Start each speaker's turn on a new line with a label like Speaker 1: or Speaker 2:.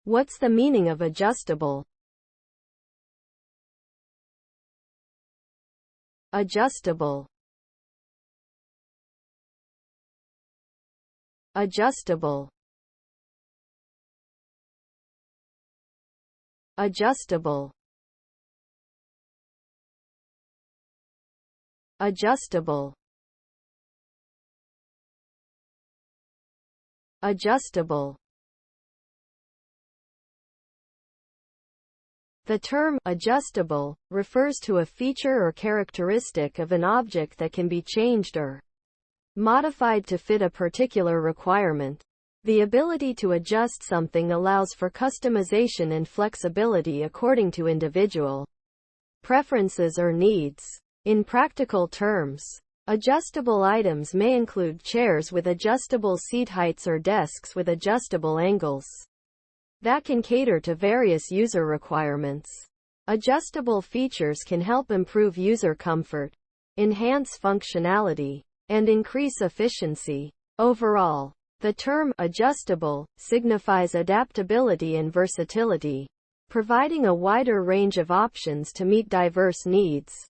Speaker 1: What's the meaning of adjustable? Adjustable. Adjustable. Adjustable. Adjustable. Adjustable. The term adjustable refers to a feature or characteristic of an object that can be changed or modified to fit a particular requirement. The ability to adjust something allows for customization and flexibility according to individual preferences or needs. In practical terms, adjustable items may include chairs with adjustable seat heights or desks with adjustable angles that can cater to various user requirements. Adjustable features can help improve user comfort, enhance functionality, and increase efficiency. Overall, the term adjustable signifies adaptability and versatility, providing a wider range of options to meet diverse needs.